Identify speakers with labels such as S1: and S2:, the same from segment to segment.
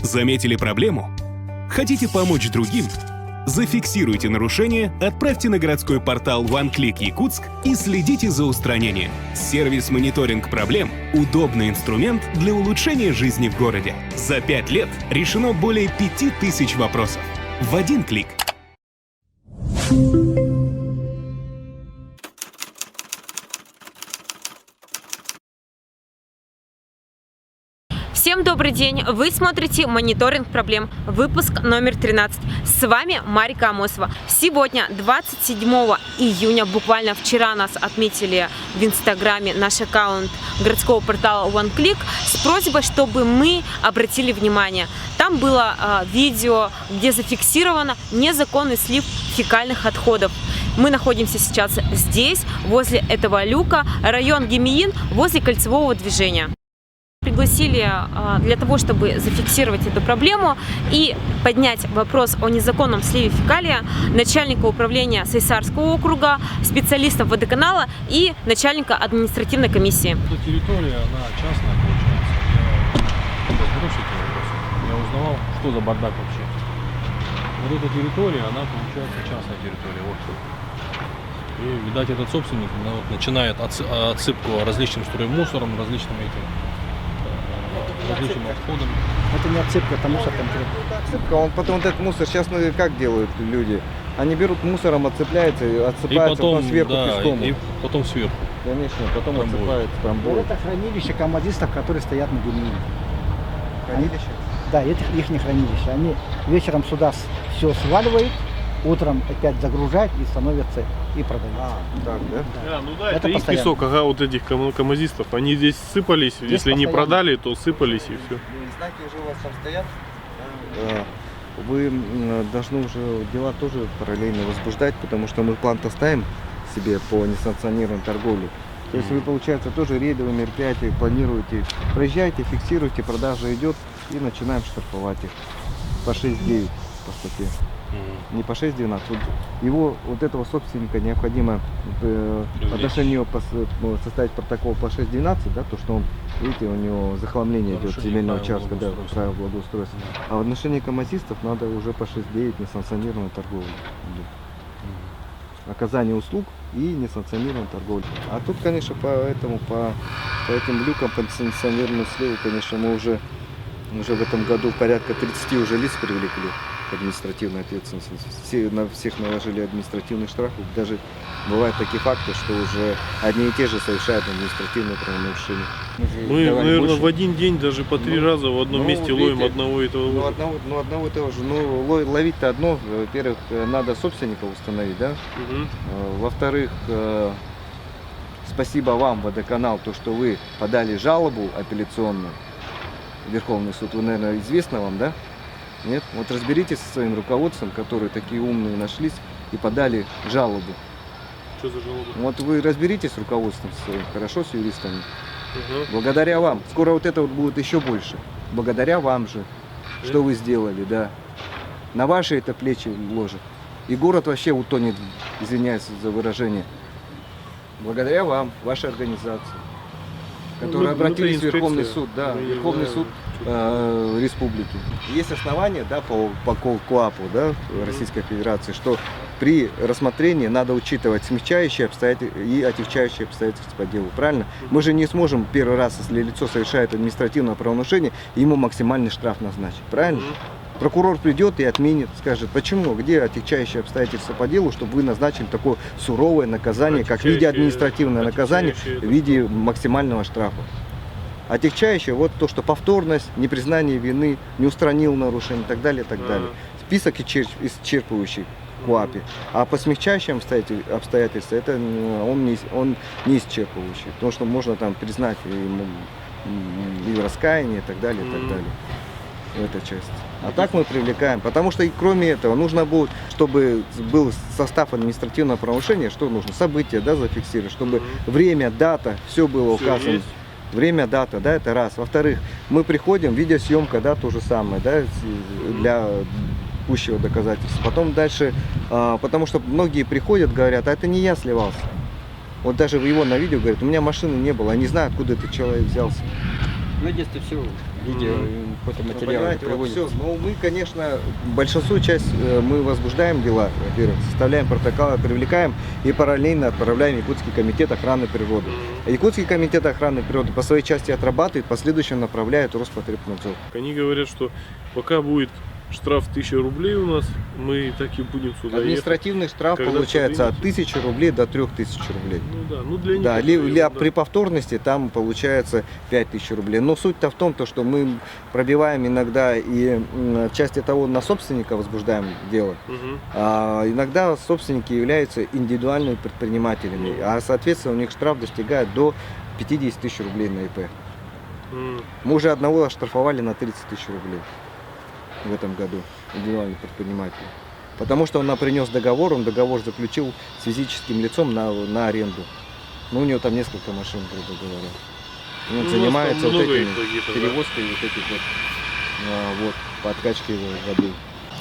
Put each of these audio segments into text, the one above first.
S1: Заметили проблему? Хотите помочь другим? Зафиксируйте нарушение, отправьте на городской портал OneClick Якутск и следите за устранением. Сервис мониторинг проблем – удобный инструмент для улучшения жизни в городе. За 5 лет решено более 5000 вопросов. В один клик.
S2: Всем добрый день! Вы смотрите «Мониторинг проблем», выпуск номер 13. С вами Марика Амосова. Сегодня, 27 июня, буквально вчера нас отметили в Инстаграме наш аккаунт городского портала OneClick с просьбой, чтобы мы обратили внимание. Там было видео, где зафиксировано незаконный слив фекальных отходов. Мы находимся сейчас здесь, возле этого люка, район Гемиин, возле кольцевого движения. Пригласили для того, чтобы зафиксировать эту проблему и поднять вопрос о незаконном сливе фекалия начальника управления Сайсарского округа, специалистов водоканала и начальника административной комиссии.
S3: Эта территория, она частная, получается. Я разберусь с этим вопросом. Я узнавал, что за бардак вообще. Вот эта территория, она, получается, частная территория. Вот тут. И, видать, этот собственник начинает отсыпку различным строймусором, различным отходами.
S4: Это не отсыпка, это мусор конкретно.
S5: Отсыпка, он потом вот этот мусор, сейчас как делают люди? Они берут мусором, отцепляются, отсыпаются, потом сверху песком.
S3: И потом сверху.
S5: Конечно, потом
S3: трамбуют.
S5: отсыпают трамбуют.
S4: Это хранилище камазистов, которые стоят на Гемиине.
S5: Хранилище?
S4: Да, это их не хранилище. Они вечером сюда все сваливают, утром опять загружают и становятся и продают.
S5: Так, да?
S6: Да, ну да, это их
S4: постоянно.
S6: песок, ага, вот этих камазистов. Они здесь сыпались,
S4: Здесь
S6: если не
S4: постоянно.
S6: продали, то сыпались и все.
S5: Знаки уже у вас там стоят? Вы должны уже дела тоже параллельно возбуждать, потому что мы план-то ставим себе по несанкционированной торговле. То есть вы, получается, тоже рейдовые мероприятия планируете, проезжаете, фиксируете, продажа идет и начинаем штрафовать их по 6-9 по статье. Не по 6-12. Его, вот этого собственника, необходимо в отношении него составить протокол по 6-12, да, то, что он, видите, у него захламление идет земельного участка, да, правил благоустройства. А в отношении камазистов надо уже по 6-9 несанкционированной торговли. Оказание услуг и несанкционированной торговли. А тут, конечно, по этим люкам, по несанкционированному сливу, конечно, мы уже в этом году порядка 30 уже лиц привлекли к административной ответственности. На всех наложили административные штрафы. Даже бывают такие факты, что уже одни и те же совершают административные правонарушения.
S6: Мы, наверное, в один день даже по 3 раза в одном месте ловим
S5: видите,
S6: одного и того же.
S5: Одного и того же. Ловить-то одно. Во-первых, надо собственника установить, да? Во-вторых, спасибо вам, водоканал, то, что вы подали жалобу апелляционную. Верховный суд, вы, наверное, известно вам, да? Нет? Вот разберитесь со своим руководством, которые такие умные нашлись и подали жалобу.
S6: Что за жалоба?
S5: Вот вы разберитесь с руководством своим, хорошо, с юристами. Благодаря вам. Скоро вот это вот будет еще больше. Благодаря вам же, что вы сделали, да. На ваши это плечи ложат. И город вообще утонет, извиняюсь за выражение. Благодаря вам, вашей организации, которые обратились в Верховный суд, да, Верховный суд республики. Есть основания, да, по КоАПу, да, Российской Федерации, что при рассмотрении надо учитывать смягчающие обстоятельства и отягчающие обстоятельства по делу. Правильно? Мы же не сможем первый раз, если лицо совершает административное правонарушение, ему максимальный штраф назначить. Правильно? Прокурор придет и отменит, скажет, почему, где отягчающие обстоятельства по делу, чтобы вы назначили такое суровое наказание, как в виде административного наказания, в виде максимального штрафа. Отягчающее, вот то, что повторность, непризнание вины, не устранил нарушение и так далее, и так далее. Список исчерпывающий в КоАПе. А по смягчающим обстоятельствам это он не исчерпывающий, потому что можно там признать и раскаяние и так далее, и так далее. В этой части. А так мы привлекаем, потому что и кроме этого нужно будет, чтобы был состав административного правонарушения, что нужно? События, да, зафиксировать, чтобы время, дата, все было указано.
S6: Есть.
S5: Время, дата, да, это раз. Во-вторых, мы приходим, видеосъемка, да, то же самое, да, для пущего доказательства. Потом дальше, потому что многие приходят, говорят, а это не я сливался. Вот даже его на видео говорят, у меня машины не было, я не знаю, откуда этот человек взялся.
S7: Мы детстве все видео, фотоматериалы
S5: Понимаете, вот
S7: приводят.
S5: все. Ну, мы, конечно, большинству часть мы возбуждаем дела, во-первых, составляем протоколы, привлекаем и параллельно отправляем в Якутский комитет охраны природы. Якутский комитет охраны природы по своей части отрабатывает, последующем направляет Роспотребнадзор.
S6: Они говорят, что пока будет штраф 1000 рублей у нас, мы так и будем сюда ехать.
S5: Административный штраф
S6: Когда
S5: получается от
S6: поднимете?
S5: 1000 рублей до 3000 рублей.
S6: Ну да, ну для них.
S5: Да,
S6: это
S5: или
S6: да.
S5: при повторности там получается 5000 рублей. Но суть-то в том, что мы пробиваем иногда и часть того на собственника возбуждаем дело.
S6: Мгм.
S5: А иногда собственники являются индивидуальными предпринимателями, а соответственно у них штраф достигает до 50 тысяч рублей на ИП. Мы уже одного оштрафовали на 30 тысяч рублей в этом году, индивидуальный предприниматель. Потому что он принес договор, он договор заключил с физическим лицом на аренду. Ну, у него там несколько машин, грубо говоря. И он
S6: Ну,
S5: занимается
S6: там
S5: вот
S6: много
S5: этими
S6: их каких-то, да.
S5: перевозкой вот этих вот по откачке воды.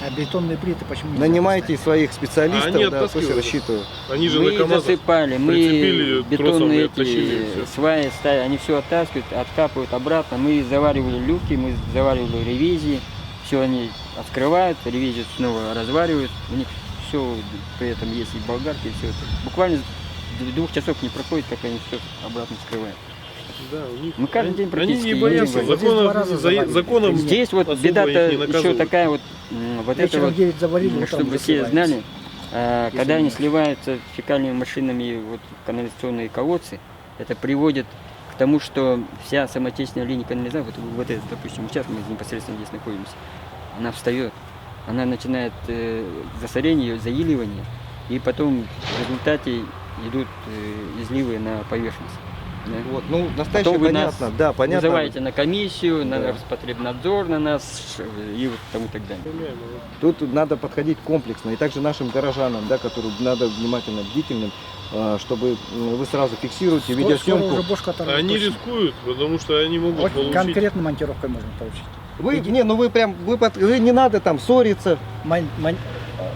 S4: А бетонные плиты почему не
S5: Нанимайте своих
S6: А
S5: специалистов,
S6: они
S5: да, пусть
S6: оттаскивают.
S5: рассчитывают.
S6: Они же
S7: Мы
S6: на КамАЗах
S7: засыпали, мы
S6: прицепили тросом и
S7: бетонные
S6: оттащили, и
S7: эти
S6: всё.
S7: сваи ставят, они все оттаскивают, откапывают обратно. Мы заваривали люки, мы заваривали ревизии, все они открывают, ревизию снова разваривают. У них все при этом есть и болгарки, и все это. Буквально 2 часов не проходит, как они все обратно вскрывают.
S6: Да, у них.
S7: Мы каждый день
S6: Они
S7: практически
S6: не боятся
S7: ездим.
S4: Здесь 2 раза завалили.
S6: законом.
S7: Здесь вот
S6: особо
S7: беда-то
S6: их не
S7: еще
S6: наказывают.
S7: такая вот, вот это
S4: Вечером
S7: вот,
S4: 9 завалили, утром
S7: чтобы все
S4: засыпается.
S7: знали, когда они
S4: не
S7: сливаются фекальными машинами вот, в канализационные колодцы, это приводит к тому, что вся самотечная линия канализации, вот этот, допустим, участок, мы непосредственно здесь находимся, она встает, она начинает засорение, заиливание, и потом в результате идут изливы на поверхность. Да?
S5: Вот, ну, настоящее
S7: Потом вы нас
S5: понятно, да, понятно.
S7: вызываете на комиссию, на
S5: Да.
S7: Роспотребнадзор, на нас и вот тому так далее.
S5: Тут надо подходить комплексно. И также нашим горожанам, да, которым надо внимательно, бдительным, чтобы вы сразу фиксируете
S4: Скоро
S5: видеосъемку.
S4: уже бошка оторвет,
S6: Они
S4: точно.
S6: рискуют, потому что они могут
S4: Вот
S6: получить.
S4: конкретно монтировкой можно получить.
S5: Вы не надо там ссориться.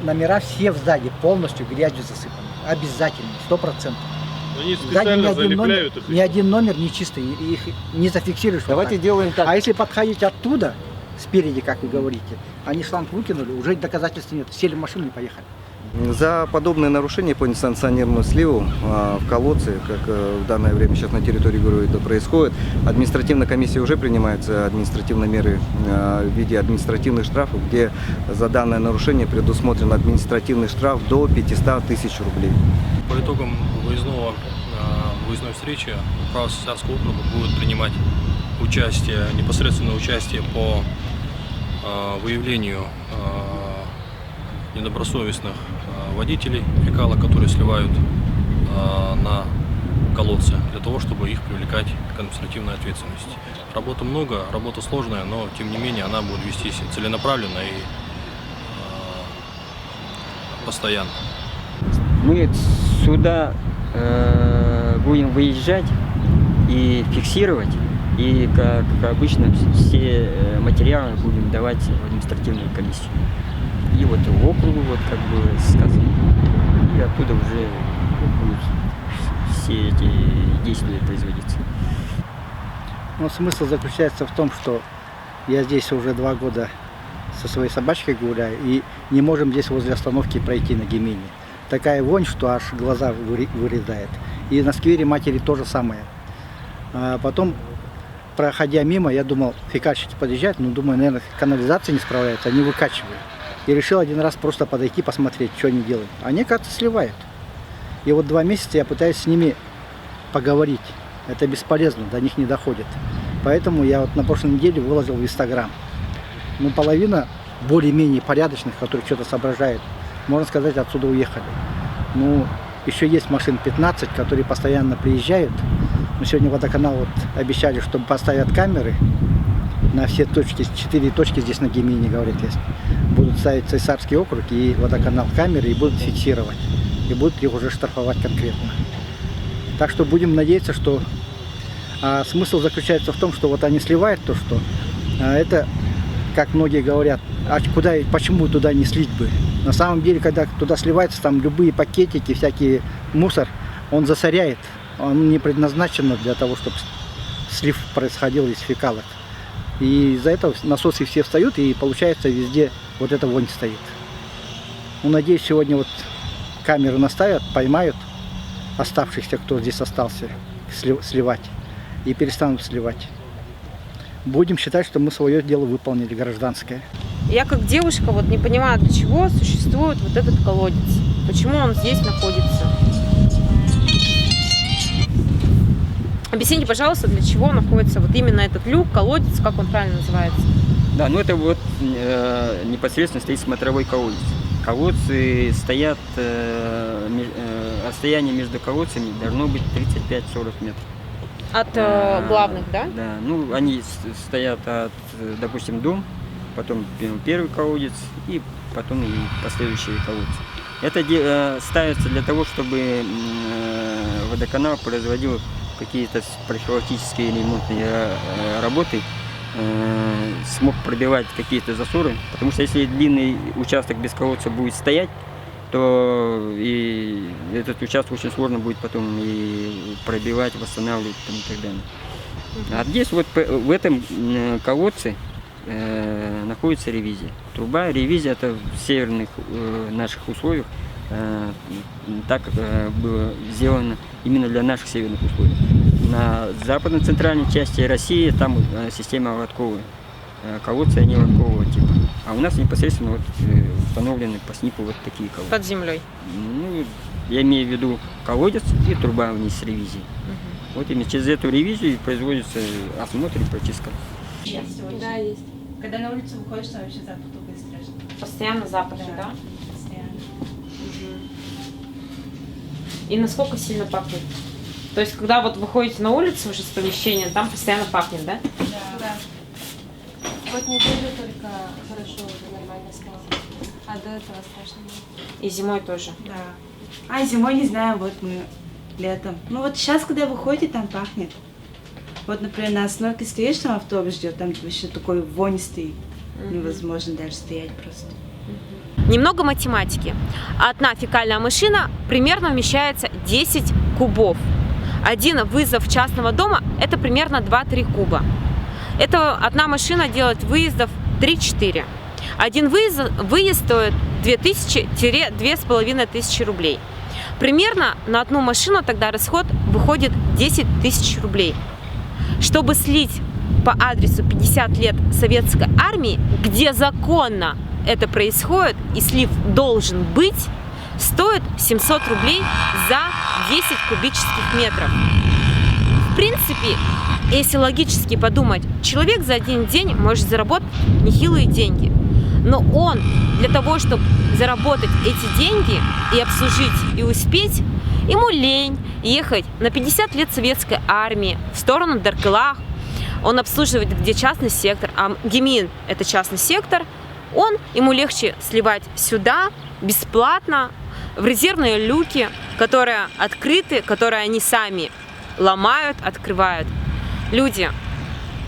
S4: Номера все сзади полностью грязью засыпаны. Обязательно, 100%.
S6: Они
S4: Сзади
S6: специально залепляют их.
S4: ни один номер не чистый, их не зафиксируешь. вот
S5: Давайте
S4: так.
S5: делаем так.
S4: А если подходить оттуда, спереди, как вы говорите, они шланг выкинули, уже доказательств нет. Сели в машину и поехали.
S5: За подобные нарушения по несанкционированному сливу в колодце, как в данное время сейчас на территории города происходит, административная комиссия уже принимается административные меры в виде административных штрафов, где за данное нарушение предусмотрен административный штраф до 500 тысяч рублей.
S8: По итогам выездной встречи управа Сосянского округа будет принимать непосредственное участие по выявлению недобросовестных водителей фекала, которые сливают на колодцы, для того, чтобы их привлекать к административной ответственности. Работы много, работа сложная, но тем не менее она будет вестись целенаправленно и постоянно.
S7: Мы сюда будем выезжать и фиксировать, и, как обычно, все материалы будем давать в административную комиссию. И вот в округу, вот как бы сказано, и оттуда уже будут все эти действия производиться.
S4: Но смысл заключается в том, что я здесь уже 2 года со своей собачкой гуляю, и не можем здесь возле остановки пройти на Гемине. Такая вонь, что аж глаза вырезает. И на сквере матери то же самое. А потом, проходя мимо, я думал, фекальщики подъезжают, но думаю, наверное, канализация не справляется, они выкачивают. И решил один раз просто подойти, посмотреть, что они делают. Они, кажется, сливают. И вот 2 месяца я пытаюсь с ними поговорить. Это бесполезно, до них не доходит. Поэтому я вот на прошлой неделе выложил в Инстаграм. Ну, половина более-менее порядочных, которые что-то соображают, можно сказать, отсюда уехали. Ну, еще есть машин 15, которые постоянно приезжают. Но сегодня водоканал вот обещали, что поставят камеры на все точки, 4 точки здесь на Гемине, говорят, есть. Будут ставить Цесарский округ и водоканал камеры и будут фиксировать. И будут их уже штрафовать конкретно. Так что будем надеяться, что смысл заключается в том, что вот они сливают то, что это, как многие говорят, а куда, почему туда не слить бы? На самом деле, когда туда сливается, там любые пакетики, всякий мусор, он засоряет. Он не предназначен для того, чтобы слив происходил из фекалок. И из-за этого насосы все встают, и получается везде вот эта вонь стоит. Ну, надеюсь, сегодня вот камеры наставят, поймают оставшихся, кто здесь остался, сливать, и перестанут сливать. Будем считать, что мы свое дело выполнили, гражданское.
S2: Я как девушка вот не понимаю, для чего существует вот этот колодец. Почему он здесь находится? Объясните, пожалуйста, для чего находится вот именно этот люк, колодец, как он правильно называется?
S7: Да, ну это вот непосредственно стоит смотровой колодец. Колодцы стоят, расстояние между колодцами должно быть 35-40 метров.
S2: От главных, да?
S7: Да, ну они стоят от, допустим, дом, потом первый колодец и потом и последующие колодцы. Это ставится для того, чтобы водоканал производил какие-то профилактические или ремонтные работы, смог пробивать какие-то засоры, потому что если длинный участок без колодца будет стоять, то и этот участок очень сложно будет потом и пробивать, восстанавливать и так далее. А здесь вот в этом колодце находится ревизия. Труба, ревизия это в северных наших условиях так было сделано именно для наших северных условий. На западно-центральной части России там система лотковая. Колодцы они лоткового типа. А у нас непосредственно вот установлены по СНИПу вот такие колодцы.
S2: Под землей.
S7: Ну, я имею в виду колодец и труба вниз с ревизией. Вот именно через эту ревизию производится осмотр и прочистка.
S9: Да, есть. Когда на улицу выходишь, там вообще запах только страшно.
S2: Постоянно запахи, да?
S9: Постоянно.
S2: И насколько сильно пахнет? То есть, когда вот выходите на улицу уже с помещения, там постоянно пахнет, да?
S9: Да. Вот неделю только хорошо, уже нормально стало. А до этого страшно было.
S2: И зимой тоже.
S9: Да. А зимой не знаю, вот мы летом. Ну вот сейчас, когда выходите, там пахнет. Вот, например, на остановке стоишь, там автобус ждет, там вообще такой вонь стоит. Невозможно даже стоять просто.
S2: Немного математики. Одна фекальная машина примерно вмещается 10 кубов. Один вызов частного дома – это примерно 2-3 куба. Это одна машина делает выездов 3-4. Один выезд стоит 2000-2500 рублей. Примерно на одну машину тогда расход выходит 10 тысяч рублей. Чтобы слить по адресу 50 лет советской армии, где законно это происходит и слив должен быть, стоит 700 рублей за 10 кубических метров. В принципе, если логически подумать, человек за один день может заработать нехилые деньги. Но он для того, чтобы заработать эти деньги и обслужить, и успеть, ему лень ехать на 50 лет советской армии в сторону Даркылах. Он обслуживает где частный сектор, а Гемин – это частный сектор. Ему легче сливать сюда бесплатно, в резервные люки, которые открыты, которые они сами ломают, открывают. Люди,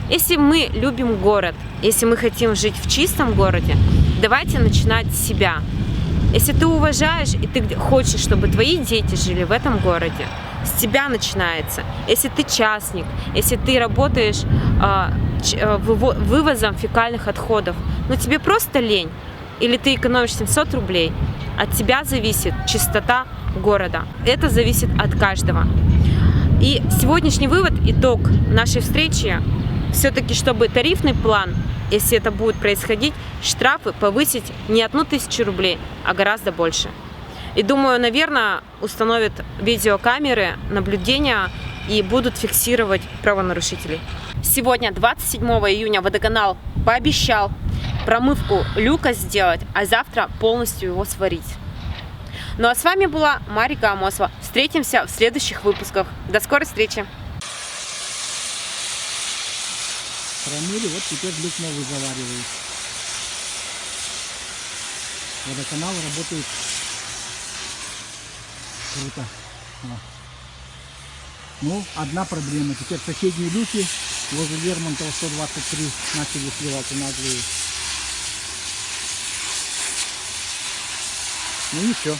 S2: если мы любим город, если мы хотим жить в чистом городе, давайте начинать с себя. Если ты уважаешь и ты хочешь, чтобы твои дети жили в этом городе, с тебя начинается. Если ты частник, если ты работаешь вывозом фекальных отходов, но тебе просто лень, или ты экономишь 700 рублей, от тебя зависит чистота города. Это зависит от каждого. И сегодняшний вывод, итог нашей встречи, все-таки, чтобы тарифный план, если это будет происходить, штрафы повысить не 1000 рублей, а гораздо больше. И думаю, наверное, установят видеокамеры наблюдения и будут фиксировать правонарушителей. Сегодня, 27 июня, водоканал пообещал промывку люка сделать, а завтра полностью его сварить. Ну а с вами была Марика Амосова. Встретимся в следующих выпусках. До скорой встречи!
S4: Промыли, вот теперь люк новый заваривают. Водоканал работает круто. Ну, одна проблема. Теперь соседние люки возле Лермонтова 123 начали сливать и наглые. Ну ничего.